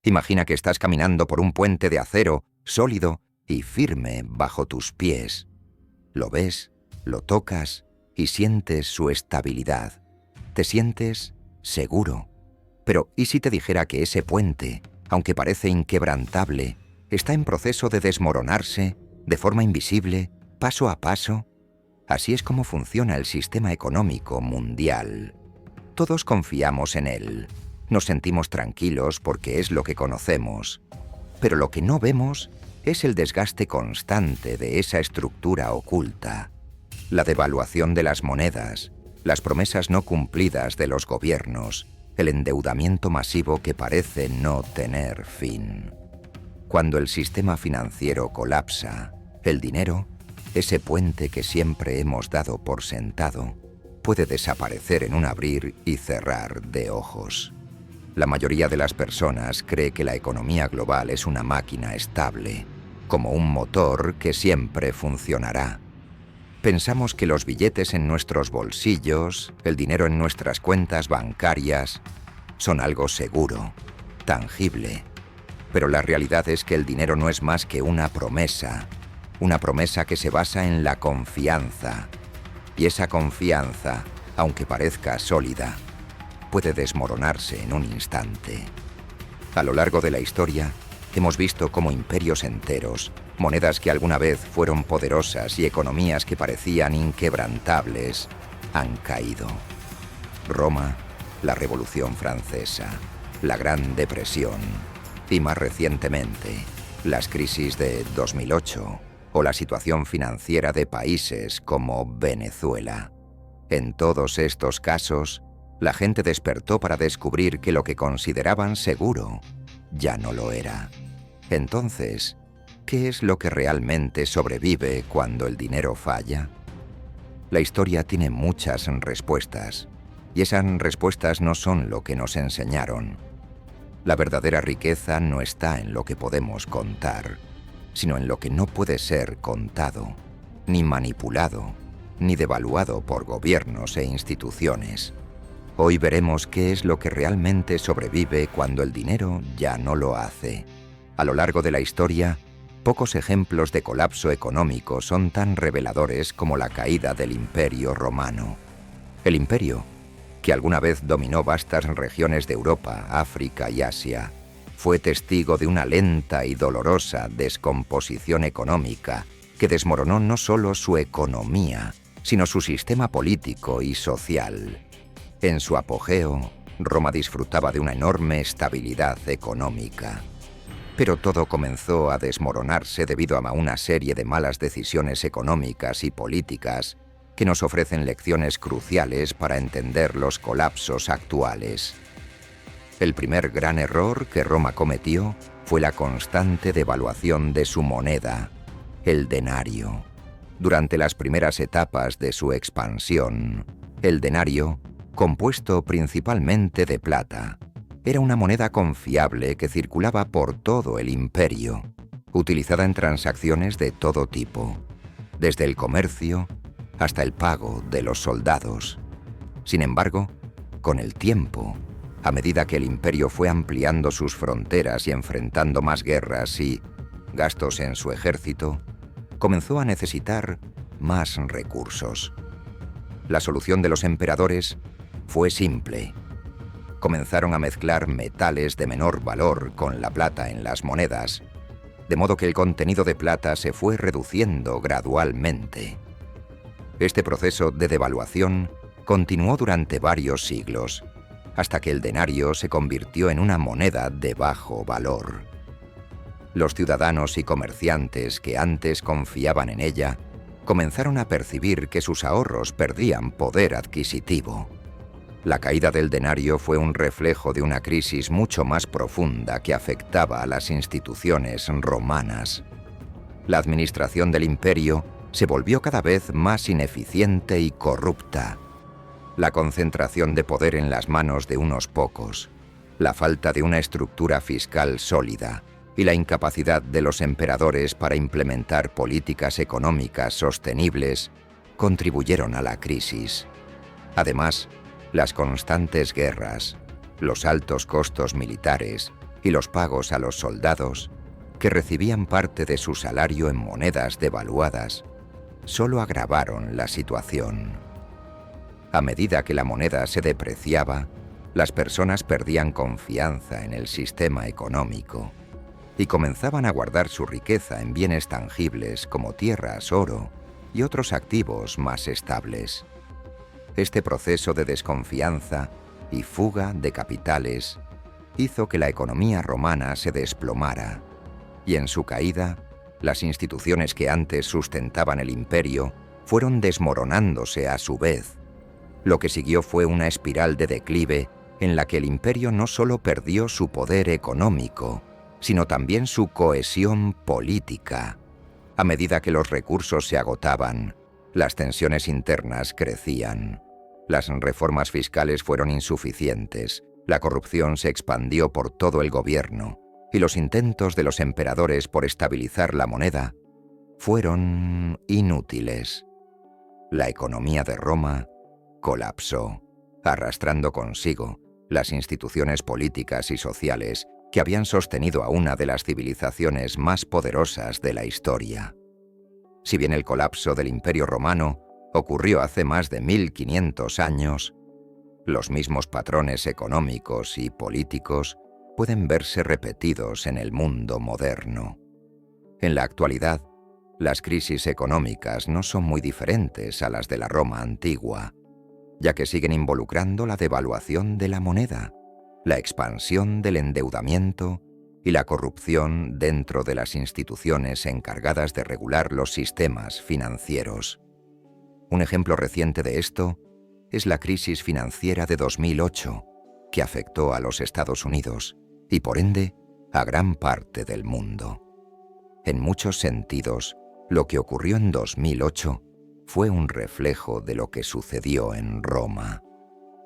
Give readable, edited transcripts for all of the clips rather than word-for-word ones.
Imagina que estás caminando por un puente de acero, sólido y firme bajo tus pies. Lo ves, lo tocas y sientes su estabilidad. Te sientes seguro. Pero, ¿y si te dijera que ese puente, aunque parece inquebrantable, está en proceso de desmoronarse, de forma invisible, paso a paso? Así es como funciona el sistema económico mundial. Todos confiamos en él. Nos sentimos tranquilos porque es lo que conocemos. Pero lo que no vemos es el desgaste constante de esa estructura oculta. La devaluación de las monedas, las promesas no cumplidas de los gobiernos, el endeudamiento masivo que parece no tener fin. Cuando el sistema financiero colapsa, el dinero, ese puente que siempre hemos dado por sentado, puede desaparecer en un abrir y cerrar de ojos. La mayoría de las personas cree que la economía global es una máquina estable, como un motor que siempre funcionará. Pensamos que los billetes en nuestros bolsillos, el dinero en nuestras cuentas bancarias, son algo seguro, tangible. Pero la realidad es que el dinero no es más que una promesa que se basa en la confianza. Y esa confianza, aunque parezca sólida, puede desmoronarse en un instante. A lo largo de la historia, hemos visto cómo imperios enteros, monedas que alguna vez fueron poderosas y economías que parecían inquebrantables, han caído. Roma, la Revolución Francesa, la Gran Depresión y más recientemente, las crisis de 2008 o la situación financiera de países como Venezuela. En todos estos casos, la gente despertó para descubrir que lo que consideraban seguro ya no lo era. Entonces, ¿qué es lo que realmente sobrevive cuando el dinero falla? La historia tiene muchas respuestas, y esas respuestas no son lo que nos enseñaron. La verdadera riqueza no está en lo que podemos contar, sino en lo que no puede ser contado, ni manipulado, ni devaluado por gobiernos e instituciones. Hoy veremos qué es lo que realmente sobrevive cuando el dinero ya no lo hace. A lo largo de la historia, pocos ejemplos de colapso económico son tan reveladores como la caída del Imperio Romano. El imperio, que alguna vez dominó vastas regiones de Europa, África y Asia, fue testigo de una lenta y dolorosa descomposición económica que desmoronó no solo su economía, sino su sistema político y social. En su apogeo, Roma disfrutaba de una enorme estabilidad económica. Pero todo comenzó a desmoronarse debido a una serie de malas decisiones económicas y políticas que nos ofrecen lecciones cruciales para entender los colapsos actuales. El primer gran error que Roma cometió fue la constante devaluación de su moneda, el denario. Durante las primeras etapas de su expansión, el denario, compuesto principalmente de plata, era una moneda confiable que circulaba por todo el imperio, utilizada en transacciones de todo tipo, desde el comercio hasta el pago de los soldados. Sin embargo, con el tiempo, a medida que el imperio fue ampliando sus fronteras y enfrentando más guerras y gastos en su ejército, comenzó a necesitar más recursos. La solución de los emperadores fue simple. Comenzaron a mezclar metales de menor valor con la plata en las monedas, de modo que el contenido de plata se fue reduciendo gradualmente. Este proceso de devaluación continuó durante varios siglos, hasta que el denario se convirtió en una moneda de bajo valor. Los ciudadanos y comerciantes que antes confiaban en ella comenzaron a percibir que sus ahorros perdían poder adquisitivo. La caída del denario fue un reflejo de una crisis mucho más profunda que afectaba a las instituciones romanas. La administración del imperio se volvió cada vez más ineficiente y corrupta. La concentración de poder en las manos de unos pocos, la falta de una estructura fiscal sólida y la incapacidad de los emperadores para implementar políticas económicas sostenibles contribuyeron a la crisis. Además, las constantes guerras, los altos costos militares y los pagos a los soldados, que recibían parte de su salario en monedas devaluadas, solo agravaron la situación. A medida que la moneda se depreciaba, las personas perdían confianza en el sistema económico y comenzaban a guardar su riqueza en bienes tangibles como tierras, oro y otros activos más estables. Este proceso de desconfianza y fuga de capitales hizo que la economía romana se desplomara, y en su caída, las instituciones que antes sustentaban el imperio fueron desmoronándose a su vez. Lo que siguió fue una espiral de declive en la que el imperio no solo perdió su poder económico, sino también su cohesión política. A medida que los recursos se agotaban, las tensiones internas crecían. Las reformas fiscales fueron insuficientes, la corrupción se expandió por todo el gobierno, y los intentos de los emperadores por estabilizar la moneda fueron inútiles. La economía de Roma colapsó, arrastrando consigo las instituciones políticas y sociales que habían sostenido a una de las civilizaciones más poderosas de la historia. Si bien el colapso del Imperio Romano ocurrió hace más de 1500 años, los mismos patrones económicos y políticos pueden verse repetidos en el mundo moderno. En la actualidad, las crisis económicas no son muy diferentes a las de la Roma antigua, ya que siguen involucrando la devaluación de la moneda, la expansión del endeudamiento y la corrupción dentro de las instituciones encargadas de regular los sistemas financieros. Un ejemplo reciente de esto es la crisis financiera de 2008, que afectó a los Estados Unidos y, por ende, a gran parte del mundo. En muchos sentidos, lo que ocurrió en 2008 fue un reflejo de lo que sucedió en Roma.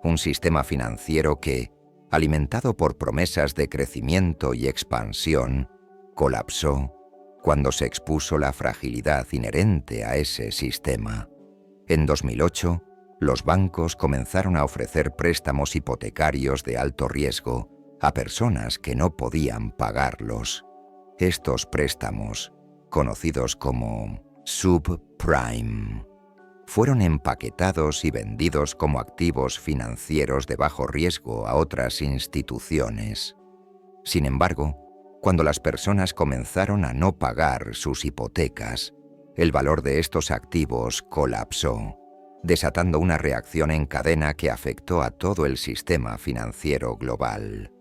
Un sistema financiero que, alimentado por promesas de crecimiento y expansión, colapsó cuando se expuso la fragilidad inherente a ese sistema. En 2008, los bancos comenzaron a ofrecer préstamos hipotecarios de alto riesgo a personas que no podían pagarlos. Estos préstamos, conocidos como subprime, fueron empaquetados y vendidos como activos financieros de bajo riesgo a otras instituciones. Sin embargo, cuando las personas comenzaron a no pagar sus hipotecas, el valor de estos activos colapsó, desatando una reacción en cadena que afectó a todo el sistema financiero global.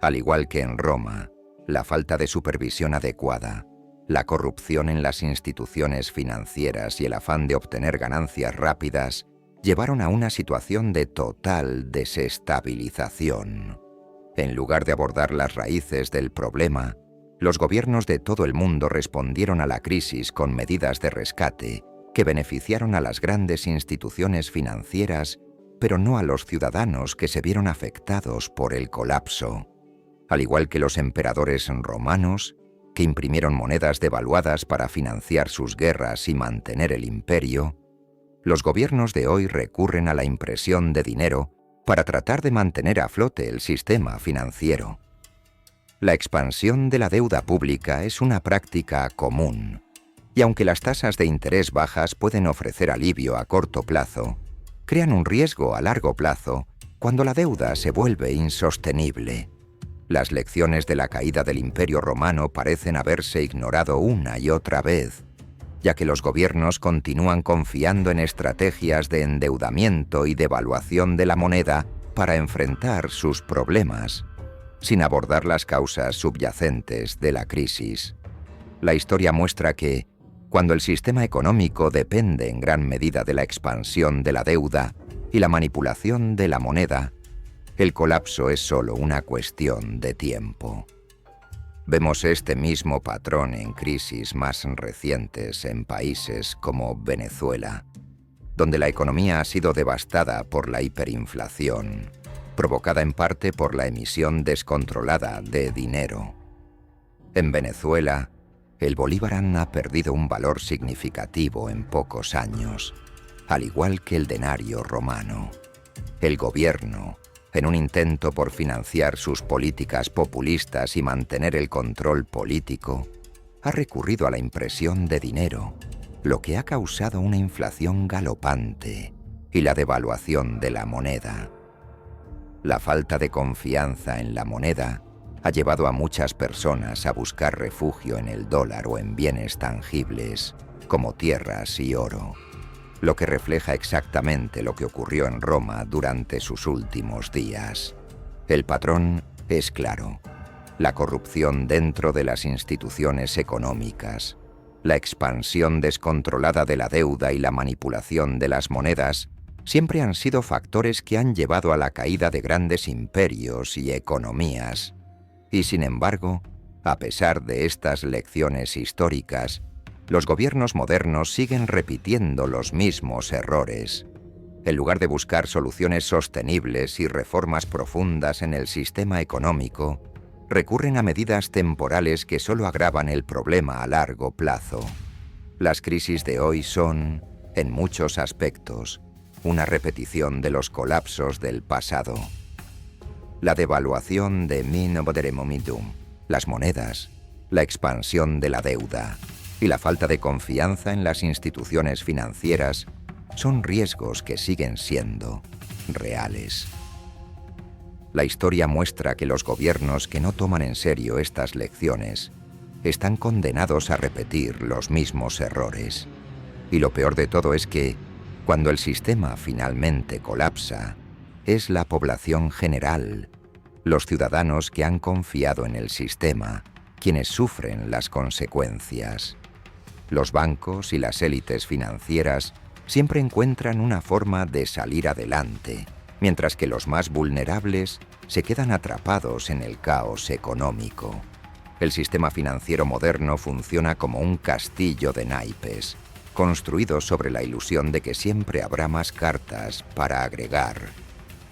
Al igual que en Roma, la falta de supervisión adecuada, la corrupción en las instituciones financieras y el afán de obtener ganancias rápidas llevaron a una situación de total desestabilización. En lugar de abordar las raíces del problema, los gobiernos de todo el mundo respondieron a la crisis con medidas de rescate que beneficiaron a las grandes instituciones financieras, pero no a los ciudadanos que se vieron afectados por el colapso. Al igual que los emperadores romanos, que imprimieron monedas devaluadas para financiar sus guerras y mantener el imperio, los gobiernos de hoy recurren a la impresión de dinero para tratar de mantener a flote el sistema financiero. La expansión de la deuda pública es una práctica común, y aunque las tasas de interés bajas pueden ofrecer alivio a corto plazo, crean un riesgo a largo plazo cuando la deuda se vuelve insostenible. Las lecciones de la caída del Imperio Romano parecen haberse ignorado una y otra vez, ya que los gobiernos continúan confiando en estrategias de endeudamiento y devaluación de la moneda para enfrentar sus problemas, sin abordar las causas subyacentes de la crisis. La historia muestra que, cuando el sistema económico depende en gran medida de la expansión de la deuda y la manipulación de la moneda, el colapso es solo una cuestión de tiempo. Vemos este mismo patrón en crisis más recientes en países como Venezuela, donde la economía ha sido devastada por la hiperinflación, provocada en parte por la emisión descontrolada de dinero. En Venezuela, el bolívar ha perdido un valor significativo en pocos años, al igual que el denario romano. El gobierno en un intento por financiar sus políticas populistas y mantener el control político, ha recurrido a la impresión de dinero, lo que ha causado una inflación galopante y la devaluación de la moneda. La falta de confianza en la moneda ha llevado a muchas personas a buscar refugio en el dólar o en bienes tangibles, como tierras y oro, lo que refleja exactamente lo que ocurrió en Roma durante sus últimos días. El patrón es claro: la corrupción dentro de las instituciones económicas, la expansión descontrolada de la deuda y la manipulación de las monedas siempre han sido factores que han llevado a la caída de grandes imperios y economías. Y sin embargo, a pesar de estas lecciones históricas, los gobiernos modernos siguen repitiendo los mismos errores. En lugar de buscar soluciones sostenibles y reformas profundas en el sistema económico, recurren a medidas temporales que solo agravan el problema a largo plazo. Las crisis de hoy son, en muchos aspectos, una repetición de los colapsos del pasado. La devaluación de Momentum, las monedas, la expansión de la deuda y la falta de confianza en las instituciones financieras son riesgos que siguen siendo reales. La historia muestra que los gobiernos que no toman en serio estas lecciones están condenados a repetir los mismos errores. Y lo peor de todo es que, cuando el sistema finalmente colapsa, es la población general, los ciudadanos que han confiado en el sistema, quienes sufren las consecuencias. Los bancos y las élites financieras siempre encuentran una forma de salir adelante, mientras que los más vulnerables se quedan atrapados en el caos económico. El sistema financiero moderno funciona como un castillo de naipes, construido sobre la ilusión de que siempre habrá más cartas para agregar.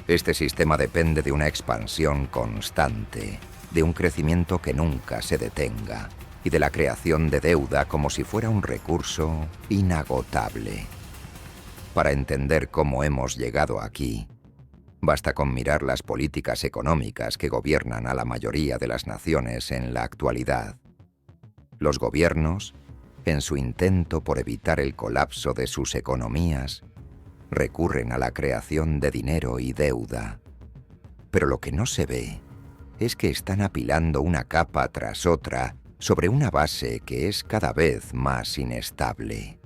Este sistema depende de una expansión constante, de un crecimiento que nunca se detenga y de la creación de deuda como si fuera un recurso inagotable. Para entender cómo hemos llegado aquí, basta con mirar las políticas económicas que gobiernan a la mayoría de las naciones en la actualidad. Los gobiernos, en su intento por evitar el colapso de sus economías, recurren a la creación de dinero y deuda. Pero lo que no se ve es que están apilando una capa tras otra sobre una base que es cada vez más inestable.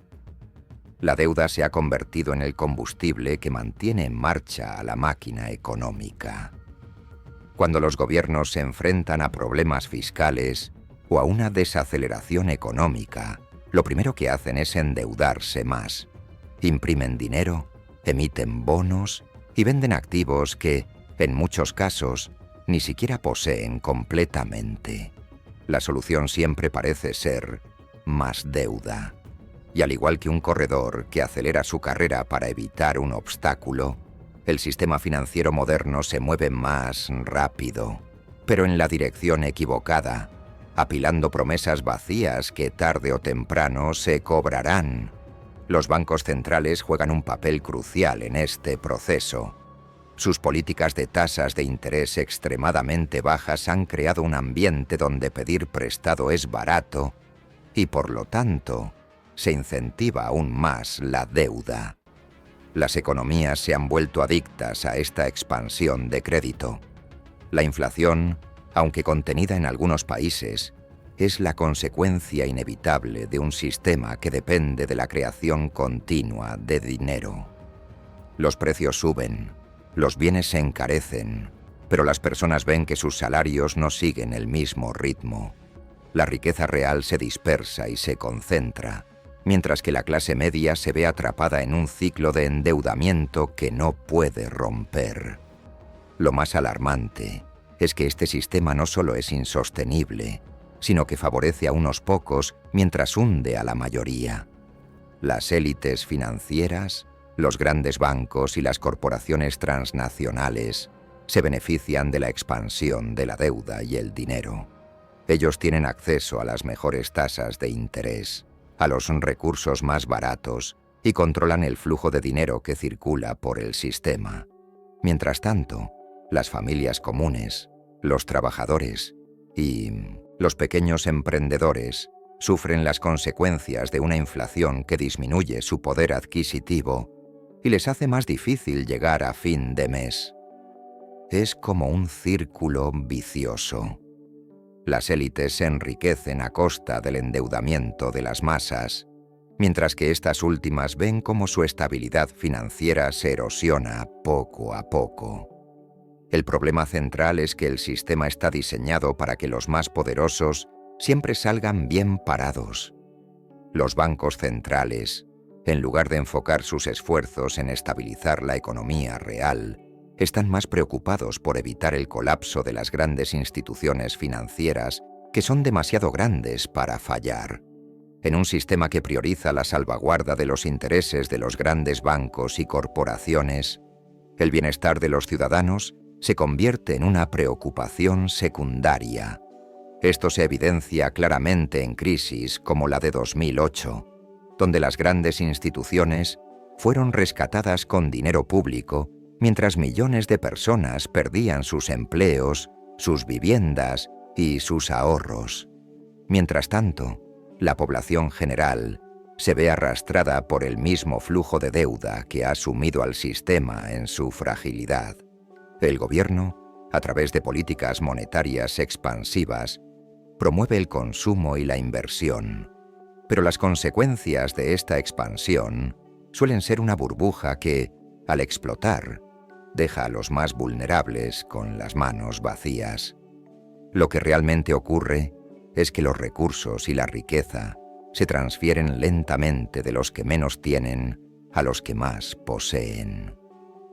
La deuda se ha convertido en el combustible que mantiene en marcha a la máquina económica. Cuando los gobiernos se enfrentan a problemas fiscales o a una desaceleración económica, lo primero que hacen es endeudarse más. Imprimen dinero, emiten bonos y venden activos que, en muchos casos, ni siquiera poseen completamente. La solución siempre parece ser más deuda. Y al igual que un corredor que acelera su carrera para evitar un obstáculo, el sistema financiero moderno se mueve más rápido, pero en la dirección equivocada, apilando promesas vacías que tarde o temprano se cobrarán. Los bancos centrales juegan un papel crucial en este proceso. Sus políticas de tasas de interés extremadamente bajas han creado un ambiente donde pedir prestado es barato y, por lo tanto, se incentiva aún más la deuda. Las economías se han vuelto adictas a esta expansión de crédito. La inflación, aunque contenida en algunos países, es la consecuencia inevitable de un sistema que depende de la creación continua de dinero. Los precios suben, los bienes se encarecen, pero las personas ven que sus salarios no siguen el mismo ritmo. La riqueza real se dispersa y se concentra, mientras que la clase media se ve atrapada en un ciclo de endeudamiento que no puede romper. Lo más alarmante es que este sistema no solo es insostenible, sino que favorece a unos pocos mientras hunde a la mayoría. Las élites financieras, los grandes bancos y las corporaciones transnacionales se benefician de la expansión de la deuda y el dinero. Ellos tienen acceso a las mejores tasas de interés, a los recursos más baratos y controlan el flujo de dinero que circula por el sistema. Mientras tanto, las familias comunes, los trabajadores y los pequeños emprendedores sufren las consecuencias de una inflación que disminuye su poder adquisitivo y les hace más difícil llegar a fin de mes. Es como un círculo vicioso. Las élites se enriquecen a costa del endeudamiento de las masas, mientras que estas últimas ven cómo su estabilidad financiera se erosiona poco a poco. El problema central es que el sistema está diseñado para que los más poderosos siempre salgan bien parados. Los bancos centrales, en lugar de enfocar sus esfuerzos en estabilizar la economía real, están más preocupados por evitar el colapso de las grandes instituciones financieras que son demasiado grandes para fallar. En un sistema que prioriza la salvaguarda de los intereses de los grandes bancos y corporaciones, el bienestar de los ciudadanos se convierte en una preocupación secundaria. Esto se evidencia claramente en crisis como la de 2008, donde las grandes instituciones fueron rescatadas con dinero público mientras millones de personas perdían sus empleos, sus viviendas y sus ahorros. Mientras tanto, la población general se ve arrastrada por el mismo flujo de deuda que ha sumido al sistema en su fragilidad. El gobierno, a través de políticas monetarias expansivas, promueve el consumo y la inversión, pero las consecuencias de esta expansión suelen ser una burbuja que, al explotar, deja a los más vulnerables con las manos vacías. Lo que realmente ocurre es que los recursos y la riqueza se transfieren lentamente de los que menos tienen a los que más poseen.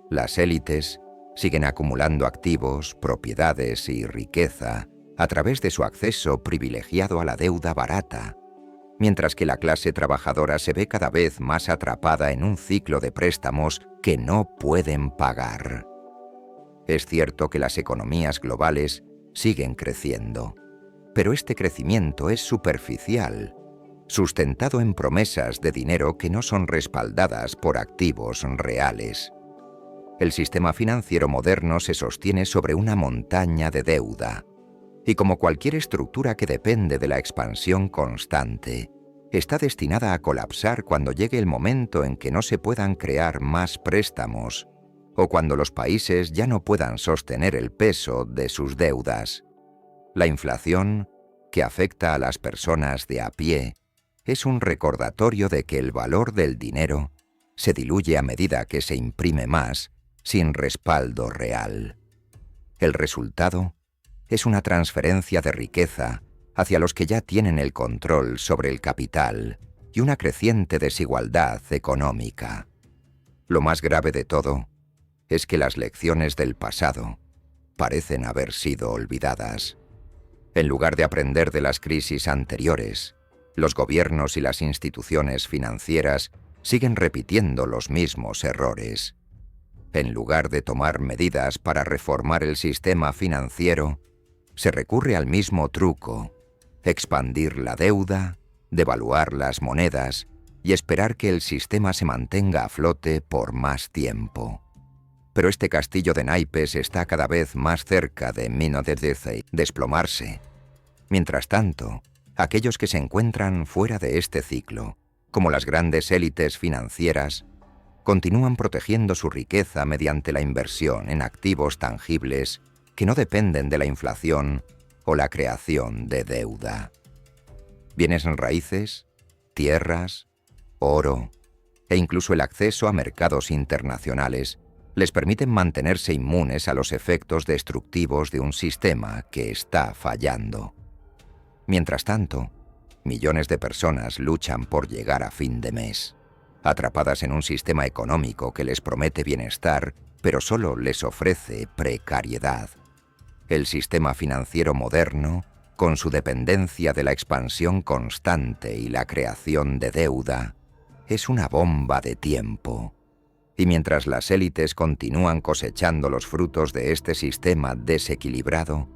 Las élites siguen acumulando activos, propiedades y riqueza a través de su acceso privilegiado a la deuda barata, mientras que la clase trabajadora se ve cada vez más atrapada en un ciclo de préstamos que no pueden pagar. Es cierto que las economías globales siguen creciendo, pero este crecimiento es superficial, sustentado en promesas de dinero que no son respaldadas por activos reales. El sistema financiero moderno se sostiene sobre una montaña de deuda, y como cualquier estructura que depende de la expansión constante, está destinada a colapsar cuando llegue el momento en que no se puedan crear más préstamos o cuando los países ya no puedan sostener el peso de sus deudas. La inflación, que afecta a las personas de a pie, es un recordatorio de que el valor del dinero se diluye a medida que se imprime más, sin respaldo real. El resultado es una transferencia de riqueza hacia los que ya tienen el control sobre el capital y una creciente desigualdad económica. Lo más grave de todo es que las lecciones del pasado parecen haber sido olvidadas. En lugar de aprender de las crisis anteriores, los gobiernos y las instituciones financieras siguen repitiendo los mismos errores. En lugar de tomar medidas para reformar el sistema financiero, se recurre al mismo truco: expandir la deuda, devaluar las monedas y esperar que el sistema se mantenga a flote por más tiempo. Pero este castillo de naipes está cada vez más cerca de desplomarse. Mientras tanto, aquellos que se encuentran fuera de este ciclo, como las grandes élites financieras, continúan protegiendo su riqueza mediante la inversión en activos tangibles que no dependen de la inflación o la creación de deuda. Bienes raíces, tierras, oro e incluso el acceso a mercados internacionales les permiten mantenerse inmunes a los efectos destructivos de un sistema que está fallando. Mientras tanto, millones de personas luchan por llegar a fin de mes, atrapadas en un sistema económico que les promete bienestar, pero solo les ofrece precariedad. El sistema financiero moderno, con su dependencia de la expansión constante y la creación de deuda, es una bomba de tiempo. Y mientras las élites continúan cosechando los frutos de este sistema desequilibrado,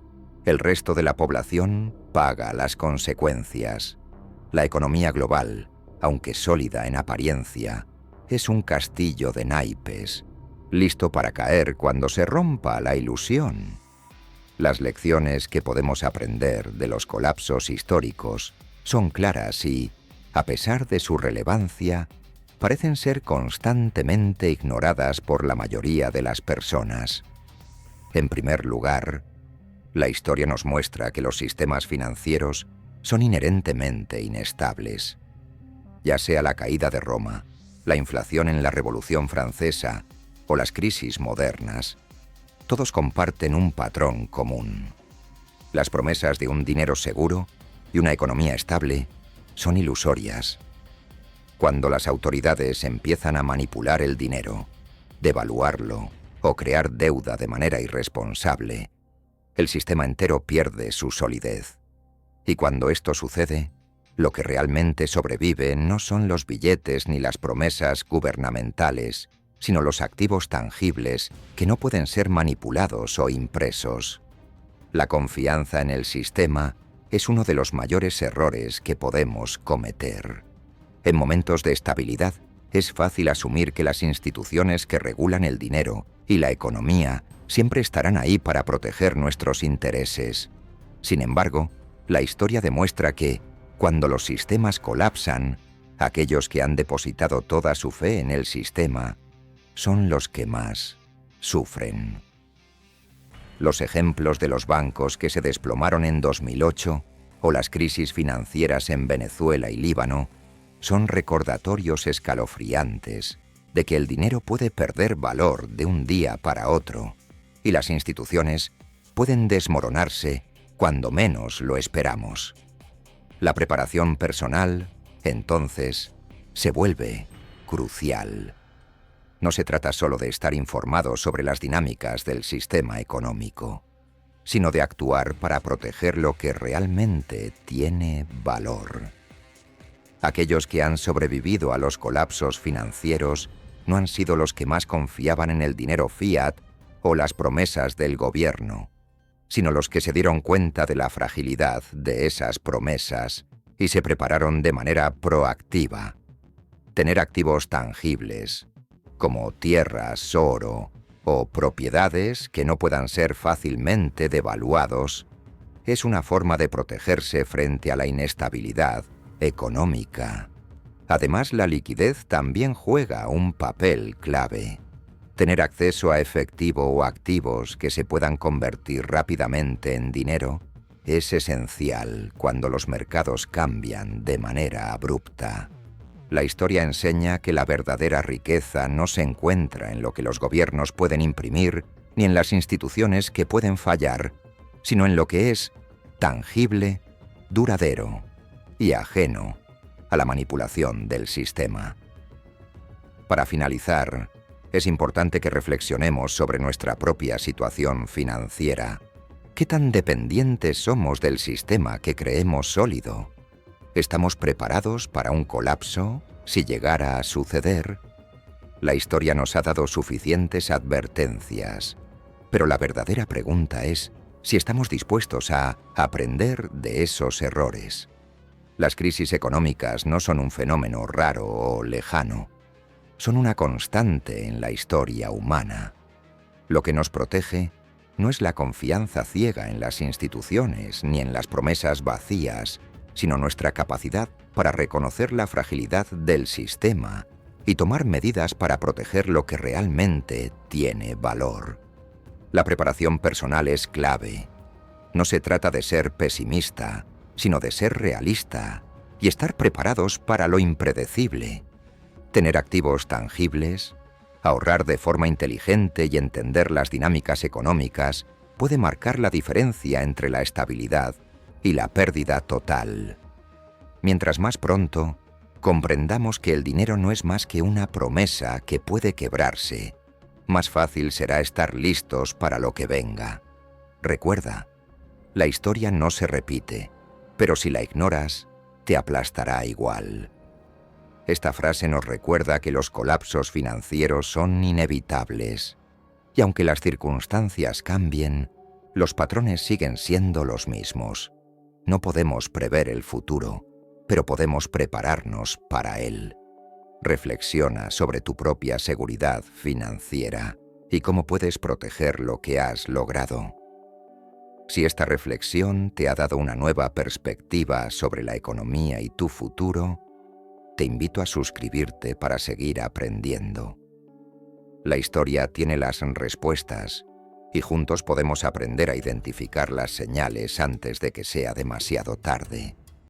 el resto de la población paga las consecuencias. La economía global, aunque sólida en apariencia, es un castillo de naipes, listo para caer cuando se rompa la ilusión. Las lecciones que podemos aprender de los colapsos históricos son claras y, a pesar de su relevancia, parecen ser constantemente ignoradas por la mayoría de las personas. En primer lugar, la historia nos muestra que los sistemas financieros son inherentemente inestables. Ya sea la caída de Roma, la inflación en la Revolución Francesa o las crisis modernas, todos comparten un patrón común. Las promesas de un dinero seguro y una economía estable son ilusorias. Cuando las autoridades empiezan a manipular el dinero, devaluarlo o crear deuda de manera irresponsable, el sistema entero pierde su solidez. Y cuando esto sucede, lo que realmente sobrevive no son los billetes ni las promesas gubernamentales, sino los activos tangibles que no pueden ser manipulados o impresos. La confianza en el sistema es uno de los mayores errores que podemos cometer. En momentos de estabilidad, es fácil asumir que las instituciones que regulan el dinero y la economía siempre estarán ahí para proteger nuestros intereses. Sin embargo, la historia demuestra que, cuando los sistemas colapsan, aquellos que han depositado toda su fe en el sistema son los que más sufren. Los ejemplos de los bancos que se desplomaron en 2008 o las crisis financieras en Venezuela y Líbano son recordatorios escalofriantes de que el dinero puede perder valor de un día para otro y las instituciones pueden desmoronarse cuando menos lo esperamos. La preparación personal, entonces, se vuelve crucial. No se trata solo de estar informado sobre las dinámicas del sistema económico, sino de actuar para proteger lo que realmente tiene valor. Aquellos que han sobrevivido a los colapsos financieros no han sido los que más confiaban en el dinero fiat o las promesas del gobierno, sino los que se dieron cuenta de la fragilidad de esas promesas y se prepararon de manera proactiva. Tener activos tangibles, como tierras, oro o propiedades que no puedan ser fácilmente devaluados, es una forma de protegerse frente a la inestabilidad económica. Además, la liquidez también juega un papel clave. Tener acceso a efectivo o activos que se puedan convertir rápidamente en dinero es esencial cuando los mercados cambian de manera abrupta. La historia enseña que la verdadera riqueza no se encuentra en lo que los gobiernos pueden imprimir ni en las instituciones que pueden fallar, sino en lo que es tangible, duradero y ajeno a la manipulación del sistema. Para finalizar, es importante que reflexionemos sobre nuestra propia situación financiera. ¿Qué tan dependientes somos del sistema que creemos sólido? ¿Estamos preparados para un colapso si llegara a suceder? La historia nos ha dado suficientes advertencias, pero la verdadera pregunta es si estamos dispuestos a aprender de esos errores. Las crisis económicas no son un fenómeno raro o lejano. Son una constante en la historia humana. Lo que nos protege no es la confianza ciega en las instituciones ni en las promesas vacías, sino nuestra capacidad para reconocer la fragilidad del sistema y tomar medidas para proteger lo que realmente tiene valor. La preparación personal es clave. No se trata de ser pesimista, sino de ser realista y estar preparados para lo impredecible. Tener activos tangibles, ahorrar de forma inteligente y entender las dinámicas económicas puede marcar la diferencia entre la estabilidad y la pérdida total. Mientras más pronto comprendamos que el dinero no es más que una promesa que puede quebrarse, más fácil será estar listos para lo que venga. Recuerda, la historia no se repite, pero si la ignoras, te aplastará igual. Esta frase nos recuerda que los colapsos financieros son inevitables, y aunque las circunstancias cambien, los patrones siguen siendo los mismos. No podemos prever el futuro, pero podemos prepararnos para él. Reflexiona sobre tu propia seguridad financiera y cómo puedes proteger lo que has logrado. Si esta reflexión te ha dado una nueva perspectiva sobre la economía y tu futuro, te invito a suscribirte para seguir aprendiendo. La historia tiene las respuestas y juntos podemos aprender a identificar las señales antes de que sea demasiado tarde.